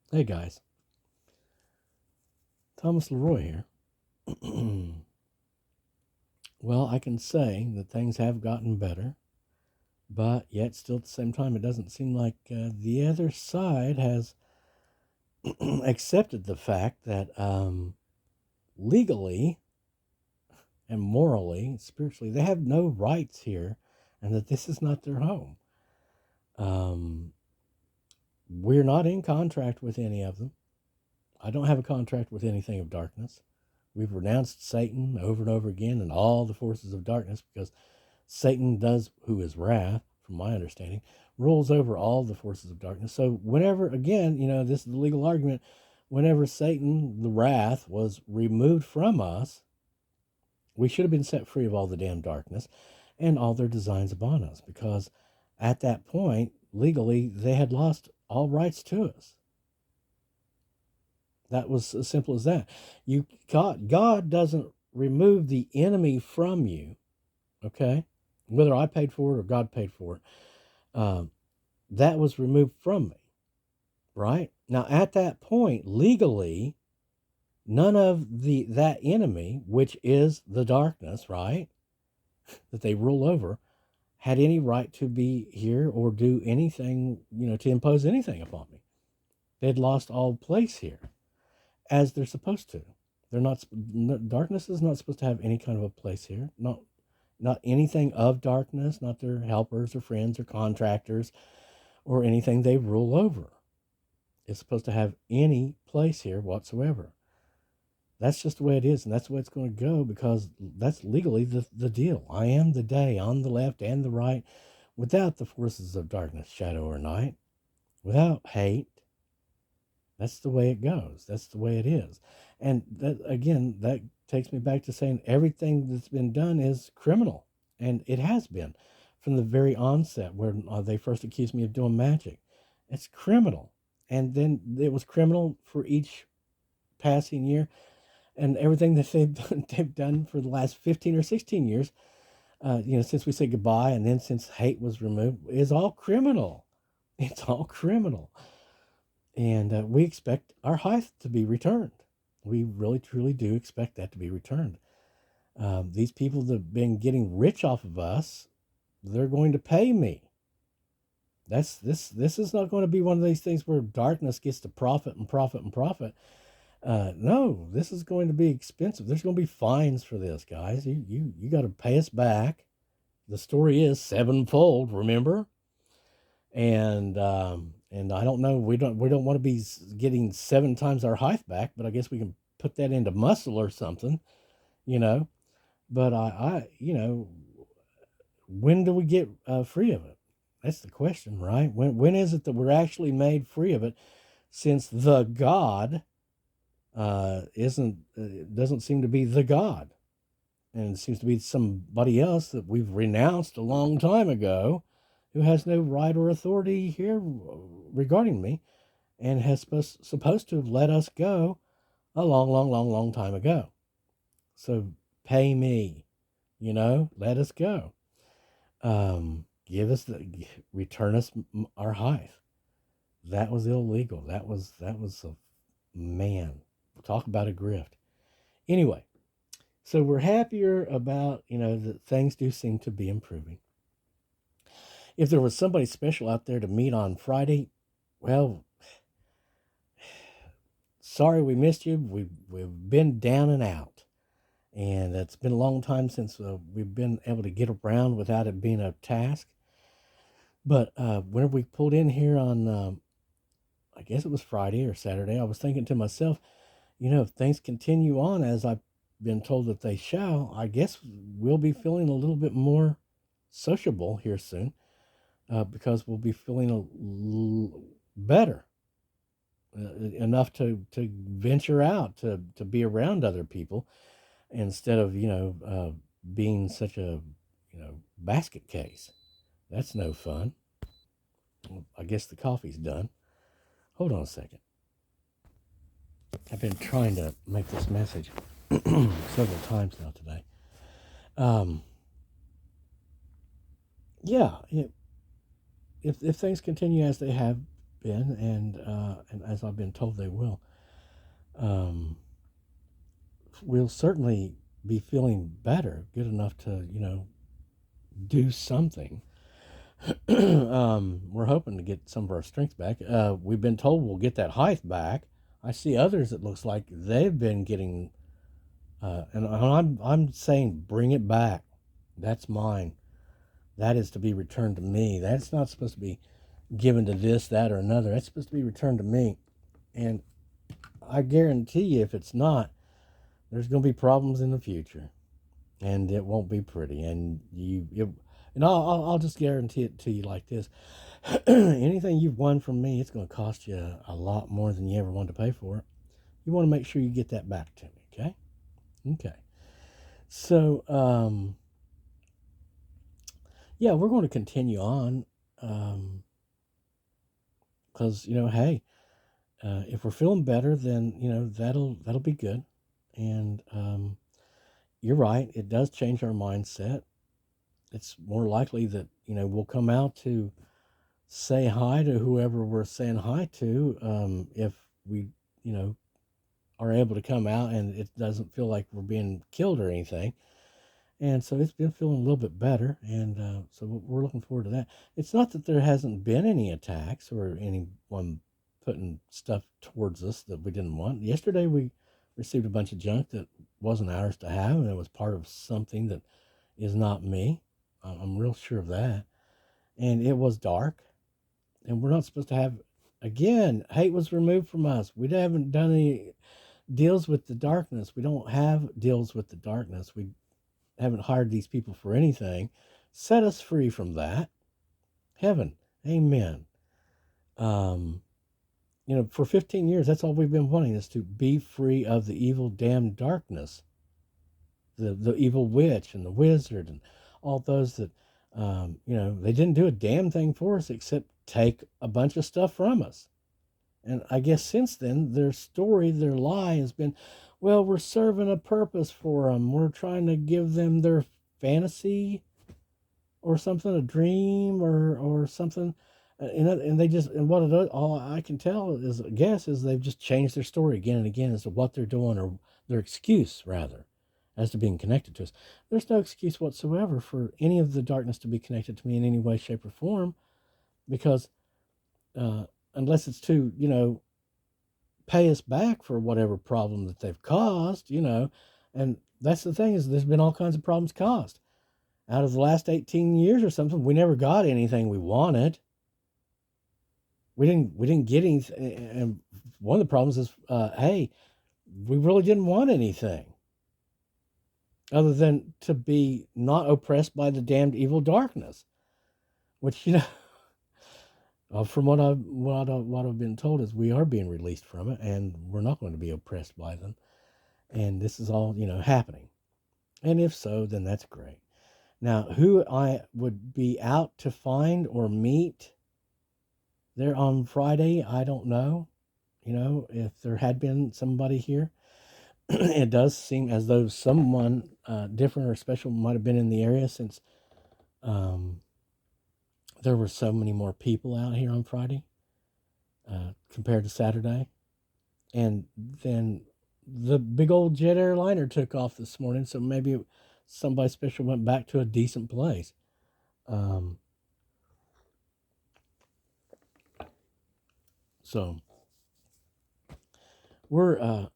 Hey guys, Thomas Leroy here. Well, I can say that things have gotten better, but yet still at the same time, it doesn't seem like the other side has accepted the fact that legally and morally, spiritually, they have no rights here and that this is not their home. Um, we're not in contract with any of them. I don't have a contract with anything of darkness. We've renounced Satan over and over again and all the forces of darkness because Satan does, who is wrath, from my understanding, rules over all the forces of darkness. So whenever, again, this is the legal argument, whenever Satan, the wrath, was removed from us, we should have been set free of all the damn darkness and all their designs upon us because at that point, legally, they had lost all rights to us. That was as simple as that. God doesn't remove the enemy from you, okay? Whether I paid for it or God paid for it, um, that was removed from me, right? Now, at that point, legally, none of that enemy, which is the darkness, right, that they rule over, had any right to be here or do anything, to impose anything upon me. They'd lost all place here, as they're supposed to. They're not. Darkness is not supposed to have any kind of a place here. Not anything of darkness. Not their helpers or friends or contractors or anything they rule over is supposed to have any place here whatsoever. That's just the way it is, and that's the way it's going to go because that's legally the deal. I am the day on the left and the right without the forces of darkness, shadow, or night, without hate. That's the way it goes. That's the way it is. And that, again, that takes me back to saying everything that's been done is criminal. And it has been from the very onset where they first accused me of doing magic. It's criminal. And then it was criminal for each passing year. And everything that they've done for the last 15 or 16 years, since we said goodbye and then since hate was removed, is all criminal. It's all criminal. And we expect our height to be returned. We really, truly do expect that to be returned. These people that have been getting rich off of us, they're going to pay me. This is not going to be one of these things where darkness gets to profit and profit and profit. No, this is going to be expensive. There's going to be fines for this, guys. You got to pay us back. The story is sevenfold, remember? And I don't know. We don't want to be getting 7 times our height back, but I guess we can put that into muscle or something, you know. But when do we get free of it? That's the question, right? When is it that we're actually made free of it? Since the God isn't doesn't seem to be the God, and it seems to be somebody else that we've renounced a long time ago, who has no right or authority here regarding me, and has supposed to have let us go a long, long, long, long time ago. So pay me, let us go. Give us return us our height. That was illegal. That was a man. Talk about a grift. Anyway, so we're happier about that things do seem to be improving. If there was somebody special out there to meet on Friday, well, sorry we missed you. We've been down and out, and it's been a long time since we've been able to get around without it being a task. But whenever we pulled in here on, I guess it was Friday or Saturday, I was thinking to myself, if things continue on as I've been told that they shall, I guess we'll be feeling a little bit more sociable here soon, because we'll be feeling better, enough to venture out to be around other people instead of being such a basket case. That's no fun. Well, I guess the coffee's done. Hold on a second. I've been trying to make this message several times now today. Um, yeah, if things continue as they have been, and as I've been told they will, um, we'll certainly be feeling better, good enough to, do something. We're hoping to get some of our strength back. We've been told we'll get that height back. I see others that looks like they've been getting, and I'm saying bring it back. That's mine. That is to be returned to me. That's not supposed to be given to this, that, or another. That's supposed to be returned to me. And I guarantee you, if it's not, there's going to be problems in the future, and it won't be pretty. And I'll just guarantee it to you like this: anything you've won from me, it's going to cost you a lot more than you ever wanted to pay for it. You want to make sure you get that back to me, okay? Okay. So, yeah, we're going to continue on, because hey, if we're feeling better, then that'll be good. And you're right; it does change our mindset. It's more likely that we'll come out to say hi to whoever we're saying hi to, if we are able to come out and it doesn't feel like we're being killed or anything. And so it's been feeling a little bit better, and so we're looking forward to that. It's not that there hasn't been any attacks or anyone putting stuff towards us that we didn't want. Yesterday we received a bunch of junk that wasn't ours to have, and it was part of something that is not me. I'm real sure of that. And it was dark, and we're not supposed to have, again, hate was removed from us. We haven't done any deals with the darkness. We don't have deals with the darkness. We haven't hired these people for anything. Set us free from that. Heaven. Amen. For 15 years, that's all we've been wanting, is to be free of the evil, damned darkness. The evil witch and the wizard and all those that, they didn't do a damn thing for us except take a bunch of stuff from us. And I guess since then, their story, their lie has been, well, we're serving a purpose for them. We're trying to give them their fantasy or something, a dream or something. And they just, and what it does, all I can tell is, I guess, is they've just changed their story again and again as to what they're doing, or their excuse, rather, as to being connected to us. There's no excuse whatsoever for any of the darkness to be connected to me in any way, shape, or form, because unless it's to, pay us back for whatever problem that they've caused, and that's the thing, is there's been all kinds of problems caused. Out of the last 18 years or something, we never got anything we wanted. We didn't get anything, and one of the problems is, hey, we really didn't want anything other than to be not oppressed by the damned evil darkness, which, from what I've been told, is we are being released from it, and we're not going to be oppressed by them. And this is all, happening. And if so, then that's great. Now, who I would be out to find or meet there on Friday, I don't know. If there had been somebody here, it does seem as though someone different or special might have been in the area, since there were so many more people out here on Friday compared to Saturday. And then the big old jet airliner took off this morning, so maybe somebody special went back to a decent place. So we're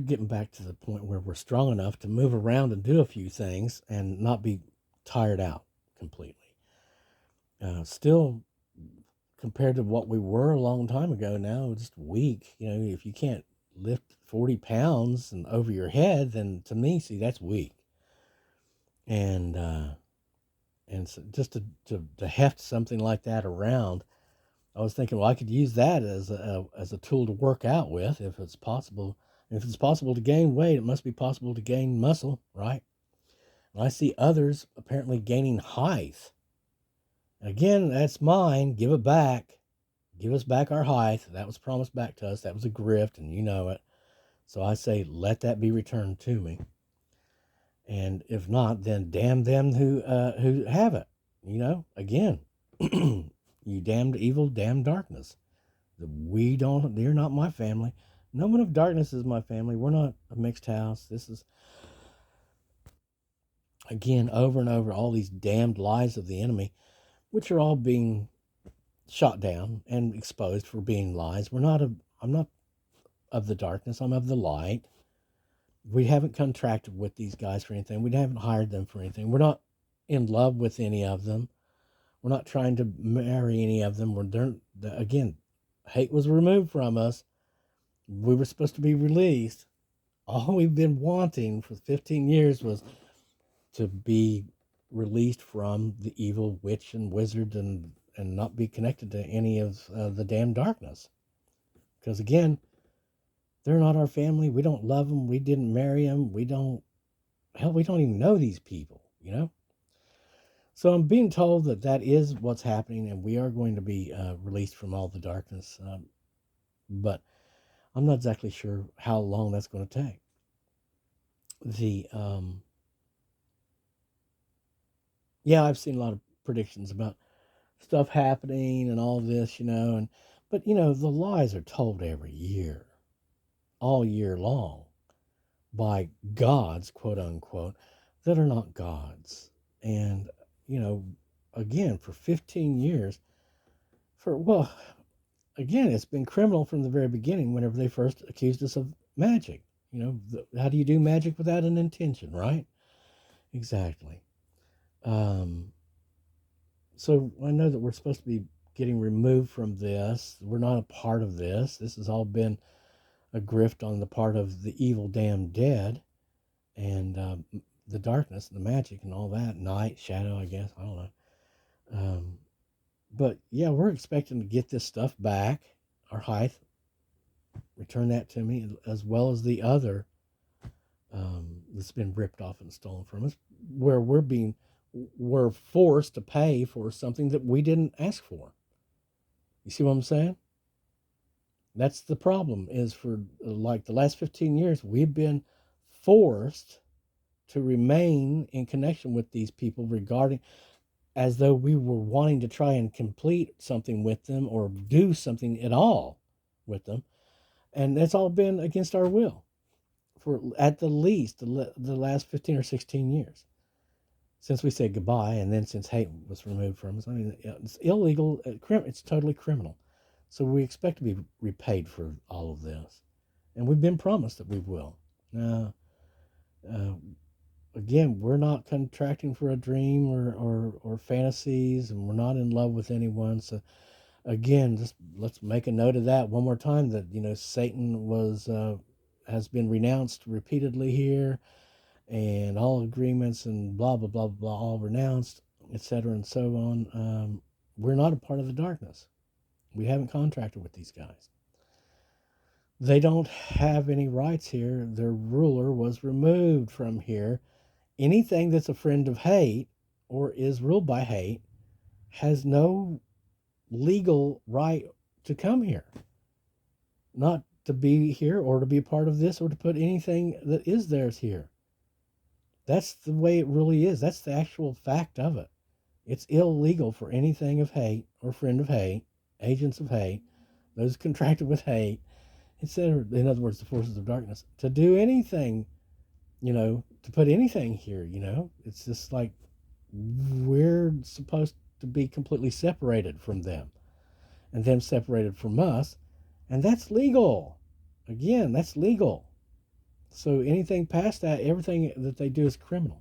getting back to the point where we're strong enough to move around and do a few things and not be tired out completely. Still, compared to what we were a long time ago, now just weak. If you can't lift 40 pounds and over your head, then to me, see, that's weak. And so just to heft something like that around, I was thinking, well, I could use that as a tool to work out with, if it's possible. If it's possible to gain weight, it must be possible to gain muscle, right? And I see others apparently gaining height. Again, that's mine. Give it back. Give us back our height. That was promised back to us. That was a grift, and you know it. So I say, let that be returned to me. And if not, then damn them who have it. Again, you damned evil, damned darkness. They're not my family. No one of darkness is my family. We're not a mixed house. This is, again, over and over, all these damned lies of the enemy, which are all being shot down and exposed for being lies. I'm not of the darkness. I'm of the light. We haven't contracted with these guys for anything. We haven't hired them for anything. We're not in love with any of them. We're not trying to marry any of them. Again, hate was removed from us. We were supposed to be released. All we've been wanting for 15 years was to be released from the evil witch and wizard and not be connected to any of the damn darkness. Because again, they're not our family. We don't love them. We didn't marry them. We don't even know these people, you know? So I'm being told that is what's happening, and we are going to be released from all the darkness. But I'm not exactly sure how long that's going to take. Yeah, I've seen a lot of predictions about stuff happening and all this, but the lies are told every year, all year long, by gods, quote unquote, that are not gods. And, again, for 15 years, again, it's been criminal from the very beginning whenever they first accused us of magic. How do you do magic without an intention, right? Exactly. So I know that we're supposed to be getting removed from this. We're not a part of this. This has all been a grift on the part of the evil damn dead and the darkness, the magic and all that. Night, shadow, I guess. I don't know. But yeah, we're expecting to get this stuff back. Our Hythe, return that to me, as well as the other that's been ripped off and stolen from us, where we're forced to pay for something that we didn't ask for. You see what I'm saying? That's the problem, is for like the last 15 years, we've been forced to remain in connection with these people regarding as though we were wanting to try and complete something with them or do something at all with them. And that's all been against our will for at the least the last 15 or 16 years since we said goodbye, and then since hate was removed from us. I mean, it's illegal. It's totally criminal. So we expect to be repaid for all of this. And we've been promised that we will. Now, again, we're not contracting for a dream or fantasies, and we're not in love with anyone. So, again, just let's make a note of that one more time, that, Satan has been renounced repeatedly here, and all agreements and blah, blah, blah, blah, all renounced, etc. and so on. We're not a part of the darkness. We haven't contracted with these guys. They don't have any rights here. Their ruler was removed from here. Anything that's a friend of hate or is ruled by hate has no legal right to come here. Not to be here or to be a part of this or to put anything that is theirs here. That's the way it really is. That's the actual fact of it. It's illegal for anything of hate or friend of hate, agents of hate, those contracted with hate, etc. In other words, the forces of darkness, to do anything, to put anything here, It's just like we're supposed to be completely separated from them and them separated from us. And that's legal. Again, that's legal. So anything past that, everything that they do is criminal.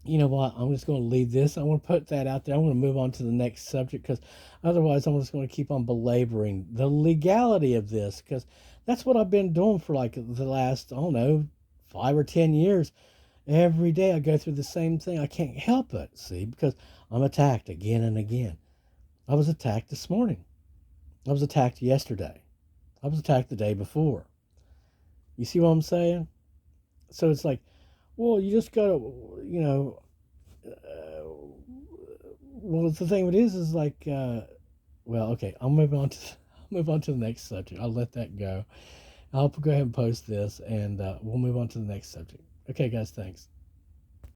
You know what? I'm just going to leave this. I want to put that out there. I want to move on to the next subject, because otherwise I'm just going to keep on belaboring the legality of this, because that's what I've been doing for like the last, 5 or 10 years. Every day I go through the same thing. I can't help it, see, because I'm attacked again and again. I was attacked this morning. I was attacked yesterday. I was attacked the day before. You see what I'm saying? So it's like, well, you just gotta, well, the thing is like, well, okay, I'll move on to the next subject. I'll let that go. I'll go ahead and post this, and we'll move on to the next subject. Okay, guys, thanks.